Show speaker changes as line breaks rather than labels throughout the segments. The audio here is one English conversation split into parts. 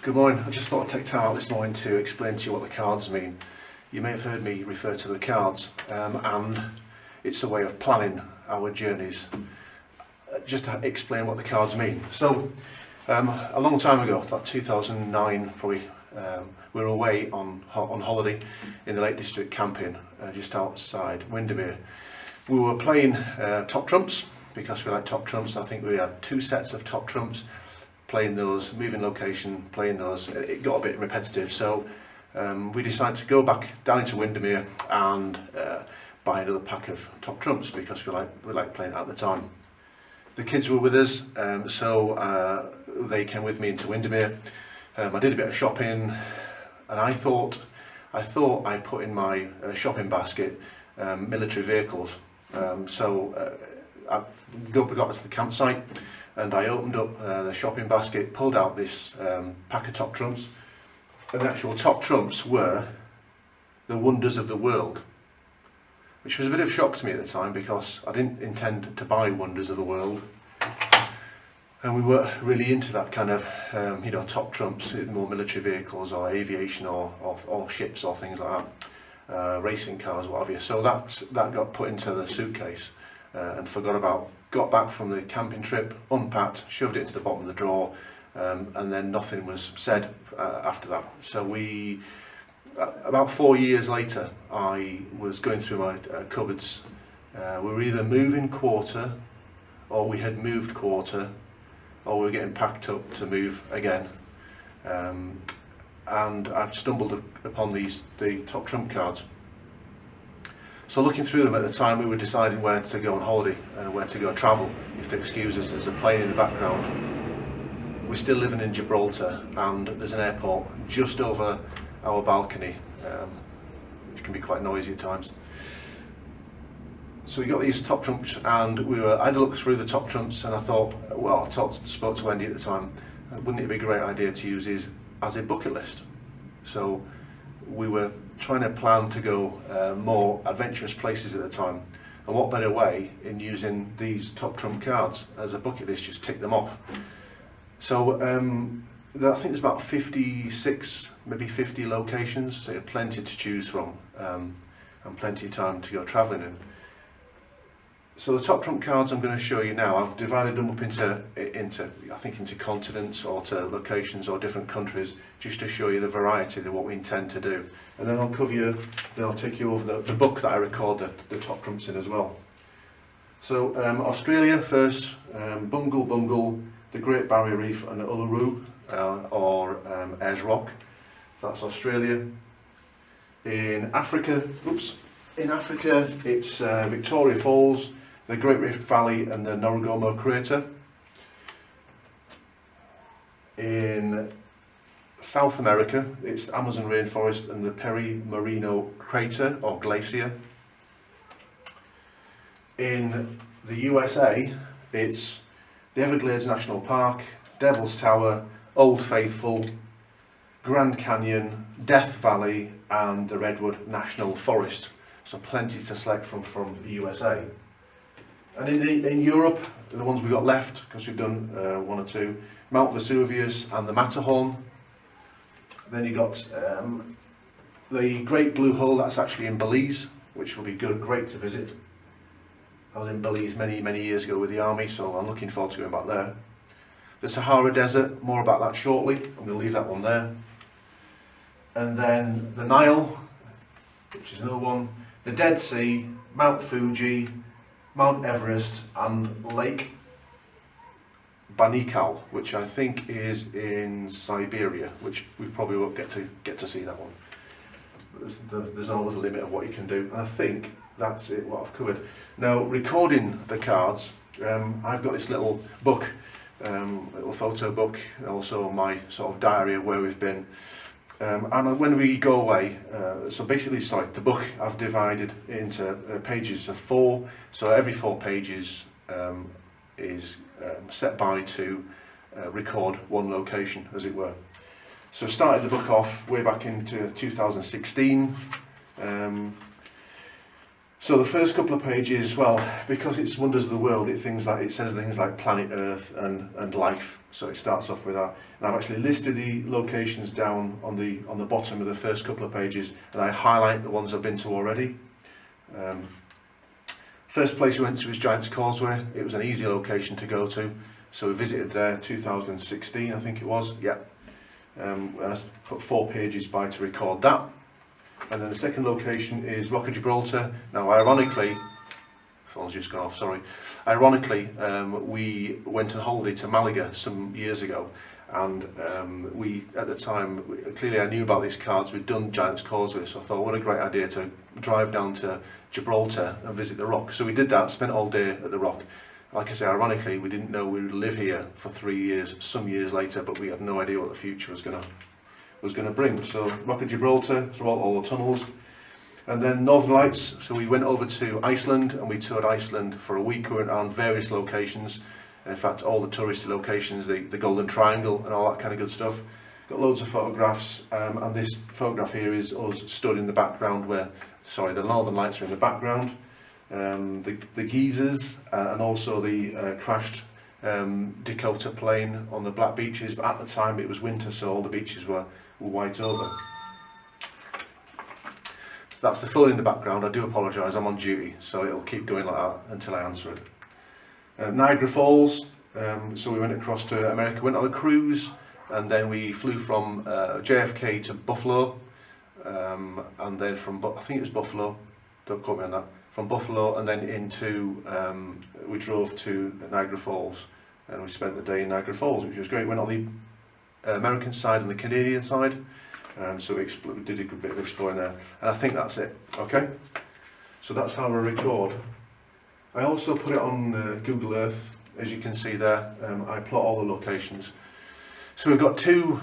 Good morning. I just thought I'd take time out this morning to explain to you what the cards mean. You may have heard me refer to the cards, and it's a way of planning our journeys. Just to explain what the cards mean. So, a long time ago, about 2009 probably, we were away on holiday in the Lake District camping, just outside Windermere. We were playing top trumps, because we like top trumps. I think we had 2 sets of top trumps, playing those, moving location, playing those. It got a bit repetitive, so we decided to go back down into Windermere and buy another pack of top trumps, because we like playing it at the time. The kids were with us, so they came with me into Windermere. I did a bit of shopping, and I thought I'd put in my shopping basket military vehicles. So I got to the campsite, and I opened up the shopping basket, pulled out this pack of top trumps, and the actual top trumps were the wonders of the world, which was a bit of a shock to me at the time, because I didn't intend to buy wonders of the world, and we weren't really into that kind of top trumps, more military vehicles or aviation or ships or things like that, racing cars, what have you. So that got put into the suitcase and forgot about. Got back from the camping trip, unpacked, shoved it into the bottom of the drawer, and then nothing was said after that. So about 4 years later, I was going through my cupboards. We were either moving quarter, or we had moved quarter, or we were getting packed up to move again. And I stumbled upon the top trump cards. So looking through them at the time, we were deciding where to go on holiday and where to go travel. If they excuse us, there's a plane in the background. We're still living in Gibraltar, and there's an airport just over our balcony, which can be quite noisy at times. So we got these top trumps, and I had a look through the top trumps, and I thought, well, I spoke to Wendy at the time, wouldn't it be a great idea to use these as a bucket list? So we were trying to plan to go more adventurous places at the time, and what better way in using these top trump cards as a bucket list, just tick them off. So I think there's about 56, maybe 50 locations, so you have plenty to choose from, and plenty of time to go travelling in. So the top trump cards I'm going to show you now, I've divided them up into continents, or to locations or different countries, just to show you the variety of what we intend to do. And then I'll take you over the book that I record the top trumps in as well. So Australia first, Bungle, the Great Barrier Reef, and Uluru, or Ayers Rock. That's Australia. In Africa, it's Victoria Falls, the Great Rift Valley, and the Ngorongoro Crater. In South America, it's the Amazon rainforest and the Peri-Moreno Crater or glacier. In the USA, it's the Everglades National Park, Devil's Tower, Old Faithful, Grand Canyon, Death Valley, and the Redwood National Forest. So plenty to select from the USA. And in Europe, the ones we've got left, because we've done 1 or 2, Mount Vesuvius and the Matterhorn. Then you got the Great Blue Hole, that's actually in Belize, which will be great to visit. I was in Belize many years ago with the army, so I'm looking forward to going back there. The Sahara Desert, more about that shortly. I'm going to leave that one there. And then the Nile, which is another one. The Dead Sea, Mount Fuji, Mount Everest, and Lake Baikal, which I think is in Siberia, which we probably won't get to see that one. There's always a limit of what you can do, and I think that's it, what I've covered. Now, recording the cards, I've got this little book, little photo book, also my sort of diary of where we've been. And when we go away, the book I've divided into pages of 4, so every 4 pages is set by to record one location, as it were. So I started the book off way back into 2016, So the first couple of pages, well, because it's Wonders of the World, it says things like Planet Earth and life. So it starts off with that. And I've actually listed the locations down on the bottom of the first couple of pages, and I highlight the ones I've been to already. First place we went to was Giant's Causeway. It was an easy location to go to, so we visited there 2016, I think it was. Yeah. I put 4 pages by to record that. And then the second location is Rock of Gibraltar. Now, ironically, phone's just gone off, sorry. Ironically, we went on holiday to Malaga some years ago, and at the time, clearly I knew about these cards. We'd done Giant's Causeway, so I thought, what a great idea to drive down to Gibraltar and visit the Rock. So we did that, spent all day at the Rock. Like I say, ironically, we didn't know we would live here for 3 years, some years later, but we had no idea what the future was going to bring. So Rock of Gibraltar, throughout all the tunnels. And then Northern Lights, so we went over to Iceland and we toured Iceland for a week. We went around various locations, in fact all the touristy locations, the Golden Triangle and all that kind of good stuff. Got loads of photographs, and this photograph here is us stood in the background where, sorry, the Northern Lights are in the background. The geysers and also the crashed Dakota plane on the black beaches, but at the time it was winter, so all the beaches were white over. That's the phone in the background. I do apologise, I'm on duty, so it'll keep going like that until I answer it. Niagara Falls, so we went across to America, went on a cruise, and then we flew from JFK to Buffalo, and then from, I think it was Buffalo, don't quote me on that, from Buffalo and then into, we drove to Niagara Falls, and we spent the day in Niagara Falls, which was great. Went on the American side and the Canadian side. So we did a good bit of exploring there, and I think that's it. Okay, so that's how we record. I also put it on Google Earth, as you can see there. I plot all the locations. So we've got two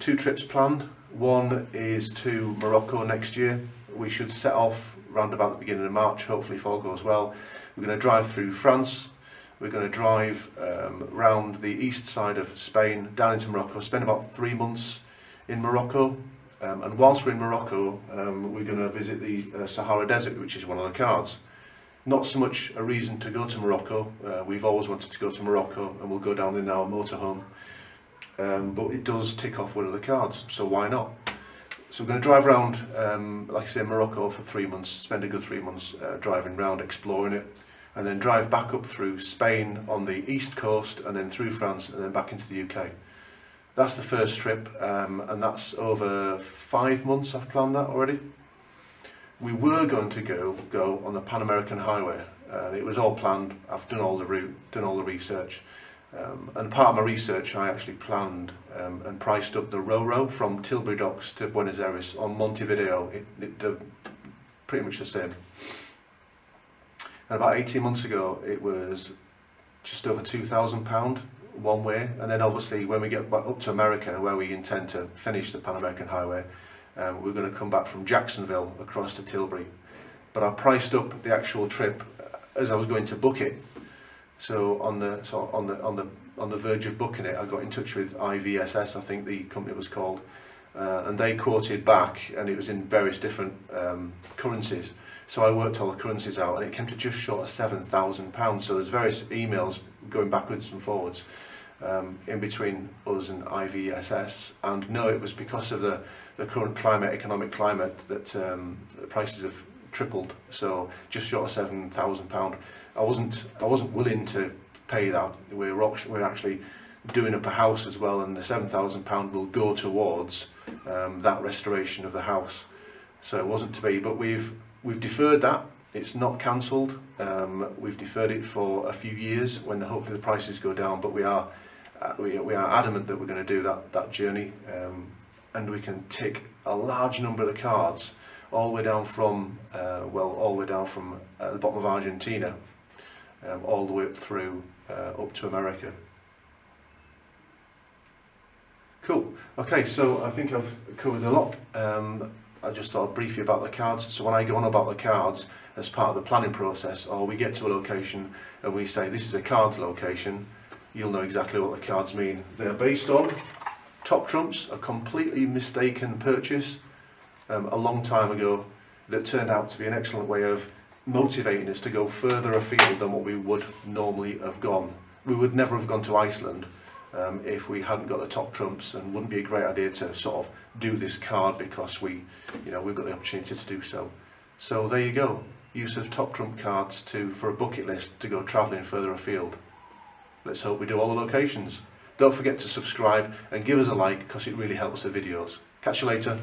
trips planned. One is to Morocco next year. We should set off round about the beginning of March, hopefully if all goes well. We're going to drive through France. We're going to drive round the east side of Spain, down into Morocco, spend about 3 months in Morocco, and whilst we're in Morocco, we're going to visit the Sahara Desert, which is one of the cards. Not so much a reason to go to Morocco. We've always wanted to go to Morocco, and we'll go down there now, motorhome. But it does tick off one of the cards, so why not? So we're going to drive around, like I say, Morocco for 3 months, spend a good 3 months driving around, exploring it, and then drive back up through Spain on the east coast, and then through France, and then back into the UK. That's the first trip, and that's over 5 months. I've planned that already. We were going to go on the Pan American Highway. It was all planned. I've done all the route, done all the research, and part of my research, I actually planned and priced up the Ro-Ro from Tilbury Docks to Buenos Aires on Montevideo. They're pretty much the same. And about 18 months ago, it was just over £2,000 one way, and then obviously when we get back up to America, where we intend to finish the Pan American Highway, we're going to come back from Jacksonville across to Tilbury. But I priced up the actual trip as I was going to book it. So on the verge of booking it, I got in touch with IVSS, I think the company was called, and they quoted back, and it was in various different currencies. So I worked all the currencies out, and it came to just short of £7,000. So there's various emails going backwards and forwards in between us and IVSS, and no, it was because of the current economic climate, that the prices have tripled. So just short of £7,000. I wasn't willing to pay that. We're actually doing up a house as well, and the £7,000 will go towards that restoration of the house. So it wasn't to be, but we've deferred that. It's not cancelled. We've deferred it for a few years when hopefully the prices go down. But we are adamant that we're going to do that journey, and we can tick a large number of the cards all the way down from the bottom of Argentina, all the way up through up to America. Cool. Okay, so I think I've covered a lot. I just thought I'd brief you about the cards. So when I go on about the cards as part of the planning process, or we get to a location and we say this is a cards location, you'll know exactly what the cards mean. They're based on Top Trumps, a completely mistaken purchase a long time ago. that turned out to be an excellent way of motivating us to go further afield than what we would normally have gone. We would never have gone to Iceland if we hadn't got the top trumps, and wouldn't be a great idea to sort of do this card because we've got the opportunity to do so. So there you go, use of top trump cards for a bucket list to go travelling further afield. Let's hope we do all the locations. Don't forget to subscribe and give us a like because it really helps the videos. Catch you later.